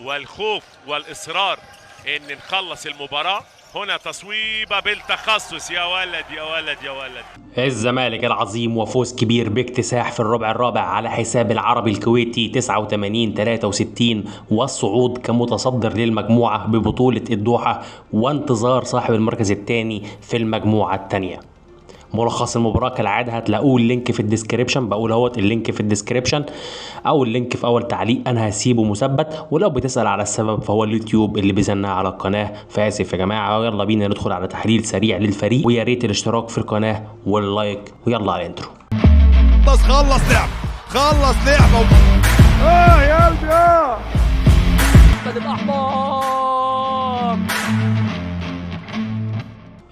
والخوف والإصرار إن نخلص المباراة. هنا تصويبة بالتخصص، يا ولد يا ولد يا ولد. الزمالك العظيم وفوز كبير باكتساح في الربع الرابع على حساب العربي الكويتي 89-63، والصعود كمتصدر للمجموعة ببطولة الدوحة، وانتظار صاحب المركز الثاني في المجموعة الثانية. ملخص المباراة كالعادة هتلاقوه اللينك في الديسكريبشن، بقول اهوت اللينك في الديسكريبشن او اللينك في اول تعليق، انا هسيبه مثبت. ولو بتسأل على السبب فهو اليوتيوب اللي بيزنها على القناة. فاسف يا جماعة، ويلا بينا ندخل على تحليل سريع للفريق، ويا ريت الاشتراك في القناة واللايك، ويلا على الانترو. بس خلص لعب يا قلبي الاحمر.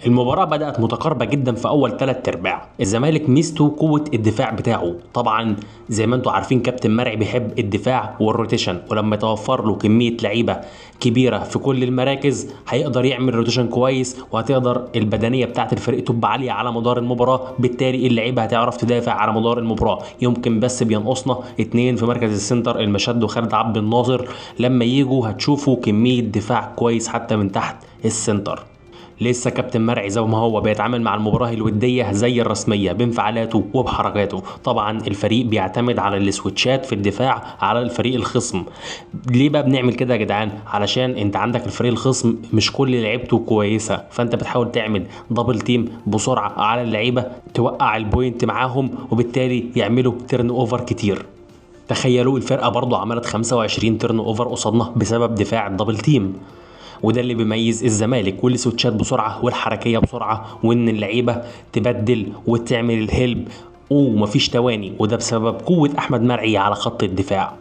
المباراة بدأت متقاربة جدا في أول 3 أرباع. الزمالك ميزته قوة الدفاع بتاعه، طبعا زي ما انتم عارفين كابتن مرعي بيحب الدفاع والروتيشن، ولما يتوفر له كمية لعيبة كبيرة في كل المراكز هيقدر يعمل روتيشن كويس، وهتقدر البدنية بتاعت الفريق تبقى عالية على مدار المباراة، بالتالي اللعيبة هتعرف تدافع على مدار المباراة. يمكن بس بينقصنا 2 في مركز السنتر، المشد وخالد عبد الناصر، لما يجوا هتشوفوا كمية دفاع كويس حتى من تحت السنتر. لسه كابتن مرعي زي ما هو بيتعامل مع المباراه الوديه زي الرسميه بانفعالاته وبحركاته. طبعا الفريق بيعتمد على السويتشات في الدفاع على الفريق الخصم. ليه بقى بنعمل كده يا جدعان؟ علشان انت عندك الفريق الخصم مش كل لعيبته كويسه، فانت بتحاول تعمل دبل تيم بسرعه على اللعيبه، توقع البوينت معاهم، وبالتالي يعملوا تيرن اوفر كتير. تخيلوا الفرقه برضو عملت 25 تيرن اوفر قصادنا بسبب دفاع الدبل تيم. وده اللي بيميز الزمالك، والسويتشات بسرعه والحركيه بسرعه، وان اللعيبه تبدل وتعمل الهلب ومفيش تواني، وده بسبب قوه احمد مرعي على خط الدفاع.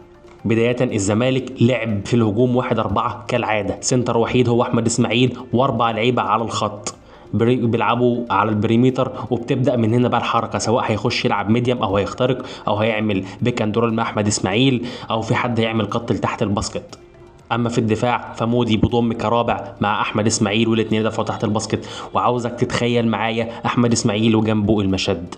بداية الزمالك لعب في الهجوم 1-4 كالعادة، سنتر وحيد هو احمد اسماعيل، و4 لعيبه على الخط بيلعبوا على البريميتر، وبتبدا من هنا بقى الحركه، سواء هيخش يلعب ميديم او هيخترق او هيعمل بيك اند رول مع احمد اسماعيل، او في حد هيعمل قط لتحت الباسكت. اما في الدفاع فمودي بيضم كرابع مع احمد اسماعيل، والاثنين دفعوا تحت الباسكت. وعاوزك تتخيل معايا احمد اسماعيل وجنبه المشد.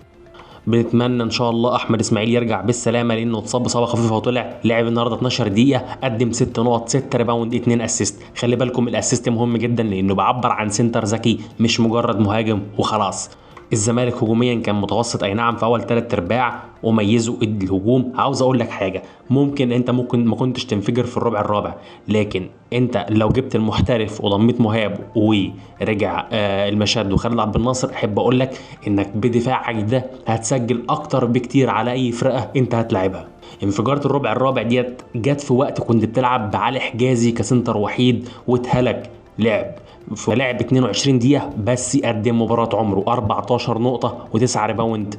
بنتمنى ان شاء الله احمد اسماعيل يرجع بالسلامه، لانه اتصاب اصابه خفيفه وطلع لعب النهارده 12 دقيقه، قدم 6 نقط 6 ريباوند 2 اسيست. خلي بالكم الاسيست مهم جدا، لانه بيعبر عن سنتر ذكي مش مجرد مهاجم وخلاص. الزمالك هجوميا كان متوسط اي نعم في اول 3 ارباع، وميزوا الهجوم. عاوز اقول لك حاجه، ممكن ما كنتش تنفجر في الربع الرابع، لكن انت لو جبت المحترف وضميت مهاب ورجع المشد وخالد عبد الناصر، احب اقول لك انك بدفاعك ده هتسجل اكتر بكتير على اي فرقه انت هتلعبها. انفجارة الربع الرابع ديت جت في وقت كنت بتلعب بعلي حجازي كسنتر وحيد، واتهلك لعب 22 دقيقة بس قدم مباراة عمره، 14 نقطة و9 ريباوند.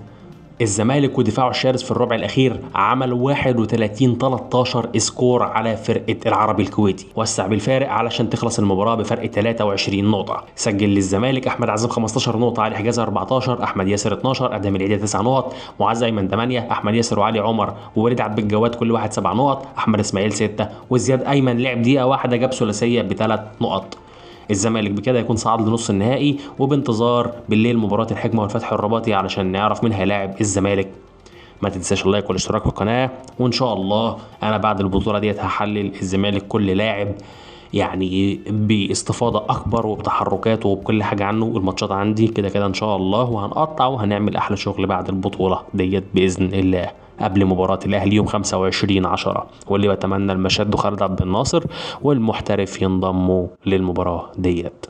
الزمالك ودفاعه الشرس في الربع الأخير عمل 31-13 سكور على فرقة العربي الكويتي، وسع بالفارق علشان تخلص المباراة بفرق 23 نقطة. سجل للزمالك أحمد عزب 15 نقطة، علي حجازي 14، أحمد ياسر 12، أدهم العيدة 9 نقط، معز أيمن 8، أحمد ياسر وعلي عمر ووليد عبد الجواد كل واحد 7 نقط، أحمد إسماعيل 6، وزياد أيمن لعب دقيقة واحدة جاب ثلاثية ب3 نقط. الزمالك بكده يكون صعد لنص النهائي، وبانتظار بالليل مباراة الحكمة والفتح الرباطي علشان نعرف مين هيلاعب الزمالك. ما تنساش اللايك والاشتراك في القناة، وان شاء الله انا بعد البطولة ديت هحلل الزمالك كل لاعب يعني باستفاضة اكبر وبتحركاته وبكل حاجة عنه. الماتشات عندي كده كده ان شاء الله، وهنقطع وهنعمل احلى شغل بعد البطولة ديت بإذن الله قبل مباراة الأهلي يوم 25/10، واللي بتمنى المشد خالد عبد الناصر والمحترف ينضموا للمباراة ديت.